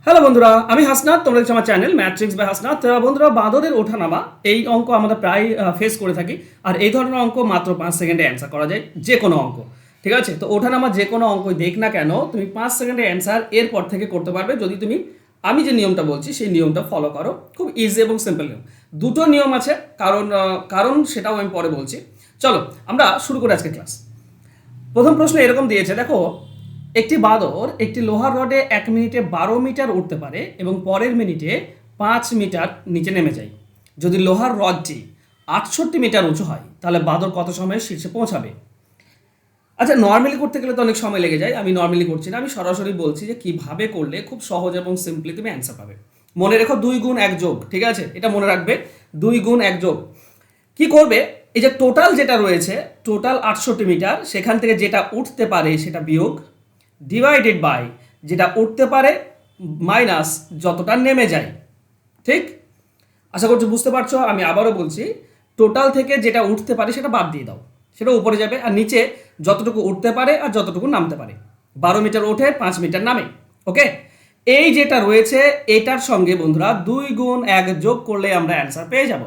Hello বন্ধুরা, আমি হাসনাত। তোমরা দেখছো আমার চ্যানেল ম্যাট্রিক্স বাই হাসনাত। বন্ধুরা, বাঁদরের ওঠানামা এই অঙ্ক আমরা প্রায় ফেস করে থাকি। আর এই ধরনের অঙ্ক মাত্র 5 সেকেন্ডে অ্যান্সার করা যায়, যে কোনো অঙ্ক। ঠিক আছে, তো ওঠানামা যে কোনো অঙ্কই দেখ না কেন, তুমি 5 সেকেন্ডে অ্যান্সার এরপর থেকে করতে পারবে যদি তুমি আমি যে নিয়মটা বলছি সেই নিয়মটা ফলো করো। খুব ইজি এবং সিম্পল নিয়ম। দুটো নিয়ম আছে, কারণ সেটাও আমি পরে বলছি। চলো আমরা শুরু করি আজকে ক্লাস। প্রথম প্রশ্ন এরকম দিয়েছে, দেখো, একটি বাঁদর একটি লোহার রডে 1 মিনিটে 12 মিটার উঠতে পারে এবং পরের মিনিটে 5 মিটার নিচে নেমে যায়। যদি লোহার রডটি 68 মিটার উঁচু হয়, তাহলে বাঁদর কত সময়ে শীর্ষে পৌঁছাবে? আচ্ছা, নর্মালি করতে গেলে তো অনেক সময় লেগে যায়। আমি নর্মালি করছি না, আমি সরাসরি বলছি যে কিভাবে করলে খুব সহজ এবং সিম্পলি তুমি অ্যান্সার পাবে। মনে রেখো 2 গুণ 1 যোগ, ঠিক আছে? এটা মনে রাখবে, 2 গুণ 1 যোগ। কি করবে, এই যে টোটাল যেটা রয়েছে, টোটাল 68 মিটার, সেখান থেকে যেটা উঠতে পারে সেটা বিয়োগ, ডিভাইডেড বাই যেটা উঠতে পারে মাইনাস যতটা নেমে যায়। ঠিক? আশা করছি বুঝতে পারছো। আমি আবারও বলছি, টোটাল থেকে যেটা উঠতে পারে সেটা বাদ দিয়ে দাও, সেটা উপরে যাবে, আর নিচে যতটুকু উঠতে পারে আর যতটুকু নামতে পারে। 12 মিটার ওঠে, 5 মিটার নামে। ওকে, এই যেটা রয়েছে এটার সঙ্গে বন্ধুরা 2 গুণ 1 যোগ করলে আমরা অ্যান্সার পেয়ে যাব।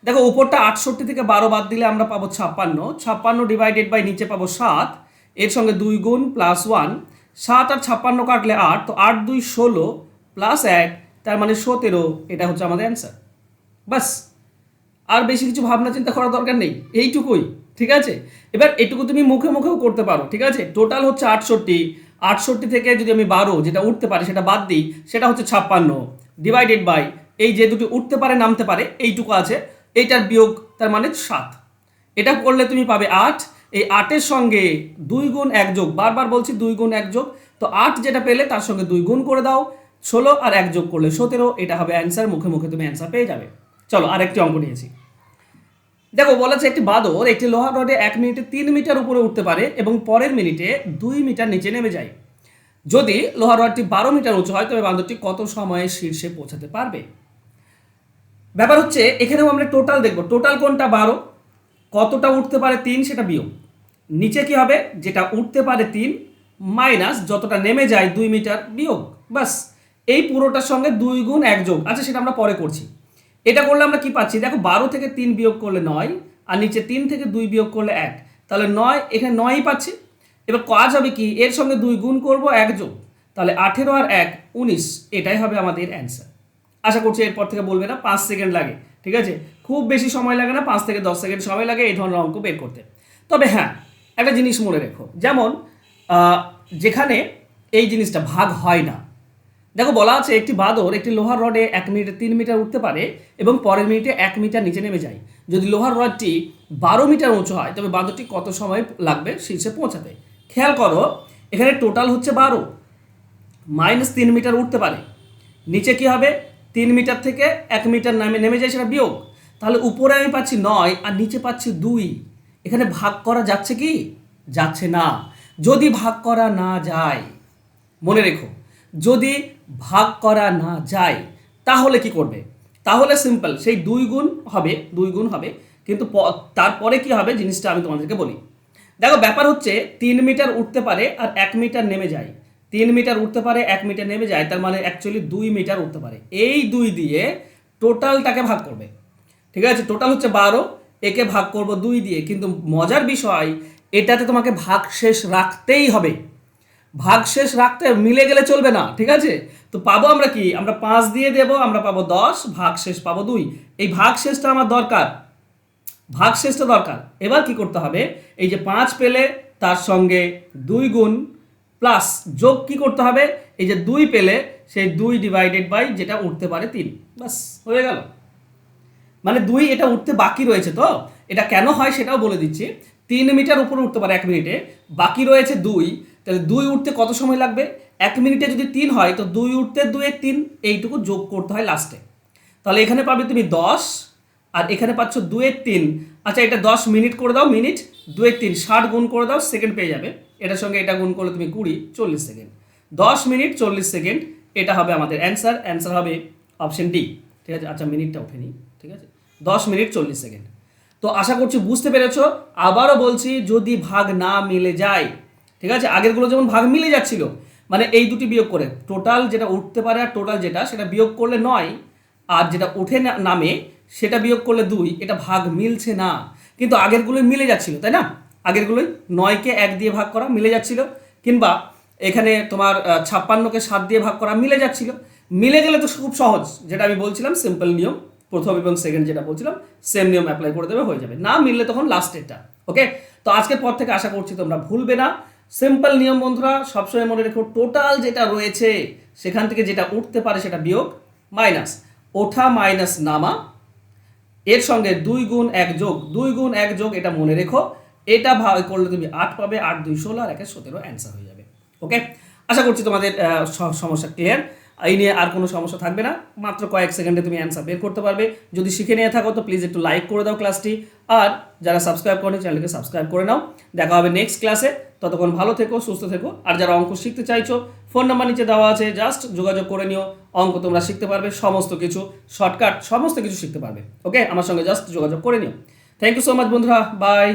দেখো, উপরটা 68 থেকে 12 বাদ দিলে আমরা পাবো 56। 56 ডিভাইডেড বাই নিচে পাবো 7, এর সঙ্গে 2 গুণ +1, 7 আর 56 কাটলে 8, তো 8 2 16 +1, তার মানে 17। এটা হচ্ছে আমাদের অ্যান্সার। বাস, আর বেশি কিছু ভাবনা চিন্তা করার দরকার নেই, এইটুকুই। ঠিক আছে, এবার এটুকু তুমি মুখে মুখেও করতে পারো। ঠিক আছে, টোটাল হচ্ছে 68, 68 থেকে যদি আমি 12 যেটা উঠতে পারে সেটা বাদ দিই, সেটা হচ্ছে 56, ডিভাইডেড বাই এই যে দুটি উঠতে পারে নামতে পারে এইটুকু আছে, এইটার বিয়োগ, তার মানে 7। এটা করলে তুমি পাবে 8। এই 8-এর সঙ্গে 2 গুণ 1 যোগ, বারবার বলছি 2 গুণ 1 যোগ, তো 8 যেটা পেলে তার সঙ্গে 2 গুণ করে দাও, 16 আর 1 যোগ করলে 17। এটা হবে অ্যান্সার, মুখে মুখে তুমি অ্যান্সার পেয়ে যাবে। চলো আরেকটি অঙ্ক নিয়েছি। দেখো, বলেছে একটি বাঁদর একটি লোহার রডে 1 মিনিটে 3 মিটার উপরে উঠতে পারে এবং পরের মিনিটে 2 মিটার নিচে নেমে যায়। যদি লোহার রডটি 12 মিটার উঁচু হয়, তবে বাঁদরটি কত সময়ে শীর্ষে পৌঁছাতে পারবে? ব্যাপার হচ্ছে এখানেও আমরা টোটাল দেখব। টোটাল কোনটা? 12। কতটা উঠতে পারে? 3, সেটা বিয়োগ। নিচে কি হবে? যেটা উঠতে পারে 3 মাইনাস যতটা নেমে যায় 2 মিটার বিয়োগ। বাস, এই পুরোটার সঙ্গে 2 গুণ 1 যোগ। আচ্ছা, সেটা আমরা পরে করছি। এটা করলে আমরা কি পাচ্ছি? দেখো, 12 থেকে 3 বিয়োগ করলে 9, আর নিচে 3 থেকে 2 বিয়োগ করলে 1, তাহলে 9, এখানে 9ই পাচ্ছি। এবার কাজ হবে কি, এর সঙ্গে 2 গুণ করবো, 1 যোগ, তাহলে 18 আর 1 19। এটাই হবে আমাদের অ্যান্সার। আশা করছি এরপর থেকে বলবে না 5 সেকেন্ড লাগে। ঠিক আছে, খুব বেশি সময় লাগে না, 5 থেকে 10 সেকেন্ড সময় লাগে এই ধরনের অঙ্ক বের করতে। তবে হ্যাঁ, একটা জিনিস মনে রেখো, যেমন যেখানে এই জিনিসটা ভাগ হয় না। দেখো, বলা আছে একটি বাঁদর একটি লোহার রডে 1 মিনিটে 3 মিটার উঠতে পারে এবং পরের মিনিটে 1 মিটার নিচে নেমে যায়। যদি লোহার রডটি 12 মিটার উঁচু হয়, তবে বাঁদরটি কত সময় লাগবে শীর্ষে পৌঁছাতে? খেয়াল করো, এখানে টোটাল হচ্ছে 12 মাইনাস 3 মিটার উঠতে পারে, নিচে কি হবে? 3 মিটার থেকে 1 মিটার নেমে যায়, সেটা বিয়োগ। তাহলে উপরে আমি পাচ্ছি 9 আর নিচে পাচ্ছি 2। এখানে ভাগ করা যাচ্ছে কি? যাচ্ছে না। যদি ভাগ করা না যায়, মনে রেখো, যদি ভাগ করা না যায় তাহলে কি করবে? তাহলে সিম্পল, সেই 2 গুণ হবে, কিন্তু তারপরে কি হবে জিনিসটা আমি তোমাদেরকে বলি। দেখো, ব্যাপার হচ্ছে 3 মিটার উঠতে পারে আর 1 মিটার নেমে যায়। 3 মিটার উঠতে পারে, 1 মিটার নেমে যায়, তার মানে অ্যাকচুয়ালি 2 মিটার উঠতে পারে। এই 2 দিয়ে টোটালটাকে ভাগ করবে। ঠিক আছে, টোটাল হচ্ছে 12, একে ভাগ করব 2 দিয়ে। কিন্তু মজার বিষয়, এটাতে তোমাকে ভাগশেষ রাখতেই হবে। ভাগশেষ রাখতে মিলে গেলে চলবে না। ঠিক আছে, তো পাবো আমরা কি? আমরা 5 দিয়ে দেব, আমরা পাবো 10, ভাগশেষ পাবো 2। এই ভাগশেষটা আমার দরকার, ভাগশেষটা দরকার। এবার কি করতে হবে? এই যে 5 পেলে তার সঙ্গে 2 গুণ প্লাস যোগ কি করতে হবে? এই যে 2 পেলে সেই 2 ডিভাইডেড বাই যেটা উঠতে পারে 3। বাস, হয়ে গেল। মানে 2 এটা উঠতে বাকি রয়েছে, তো এটা কেন হয় সেটাও বলে দিচ্ছি। 3 মিটার উপরে উঠতে পারে 1 মিনিটে, বাকি রয়েছে 2, তাহলে 2 উঠতে কত সময় লাগবে? 1 মিনিটে যদি 3 হয়, তো 2 উঠতে 2 এর 3, এইটুকু যোগ করতে হয় লাস্টে। তাহলে এখানে পাবে তুমি 10, আর এখানে পাচ্ছ 2 এর 3। আচ্ছা, এটা 10 মিনিট করে দাও, মিনিট 2 এর 3 60 গুণ করে দাও, সেকেন্ড পেয়ে যাবে। এটার সঙ্গে এটা গুণ করলে তুমি 20, 40 সেকেন্ড। 10 মিনিট 40 সেকেন্ড, এটা হবে আমাদের অ্যান্সার। অ্যান্সার হবে অপশন ডি। ঠিক আছে, আচ্ছা মিনিটটা ওঠেনি। ঠিক আছে, 10 মিনিট 40 সেকেন্ড। তো আশা করছি বুঝতে পেরেছ। আবারও বলছি, যদি ভাগ না মিলে যায়, ঠিক আছে, আগেরগুলো যেমন ভাগ মিলে যাচ্ছিল, মানে এই দুটি বিয়োগ করে টোটাল যেটা উঠতে পারে আর টোটাল যেটা সেটা বিয়োগ করলে 9, আর যেটা উঠে নামে সেটা বিয়োগ করলে 2, এটা ভাগ মিলছে না। কিন্তু আগেরগুলোই মিলে যাচ্ছিল, তাই না? আগেরগুলোই 9কে 1 দিয়ে ভাগ করা মিলে যাচ্ছিল, কিংবা এখানে তোমার 56কে 7 দিয়ে ভাগ করা মিলে যাচ্ছিল। মিলে গেলে তো খুব সহজ, যেটা আমি বলছিলাম সিম্পল নিয়ম, প্রথম এবং সেকেন্ড যেটা বলছিলাম সেম নিয়ম অ্যাপ্লাই করে দেবে, হয়ে যাবে। না মিললে তখন লাস্টেরটা। ওকে, তো আজকের পর থেকে আশা করছি তোমরা ভুলবে না। সিম্পল নিয়ম বন্ধুরা, সবসময় মনে রেখো টোটাল যেটা রয়েছে সেখান থেকে যেটা উঠতে পারে সেটা বিয়োগ, মাইনাস ওঠা মাইনাস নামা, এর সঙ্গে 2 গুণ 1 যোগ, 2 গুণ 1 যোগ, এটা মনে রেখো। এটা ভাগ করলে তুমি 8 পাবে, 8 2 16 আর 1 17 অ্যান্সার হয়ে যাবে। ওকে, আশা করছি তোমাদের সমস্যা ক্লিয়ার। এই নিয়ে আর কোনো সমস্যা থাকবে না, মাত্র কয়েক সেকেন্ডে তুমি অ্যান্সার বের করতে পারবে। যদি শিখে নিয়ে থাকো তো প্লিজ একটু লাইক করে দাও ক্লাসটি, আর যারা সাবস্ক্রাইব করেনি চ্যানেলকে সাবস্ক্রাইব করে নাও। দেখা হবে নেক্সট ক্লাসে, ততক্ষণ ভালো থেকো, সুস্থ থেকো। আর যারা অঙ্ক শিখতে চাইছো, ফোন নাম্বার নিচে দেওয়া আছে, জাস্ট যোগাযোগ করে নিও। অঙ্ক তোমরা শিখতে পারবে, সমস্ত কিছু শর্টকাট সমস্ত কিছু শিখতে পারবে। ওকে, আমার সঙ্গে জাস্ট যোগাযোগ করে নিও। থ্যাংক ইউ সো মাচ বন্ধুরা, বাই।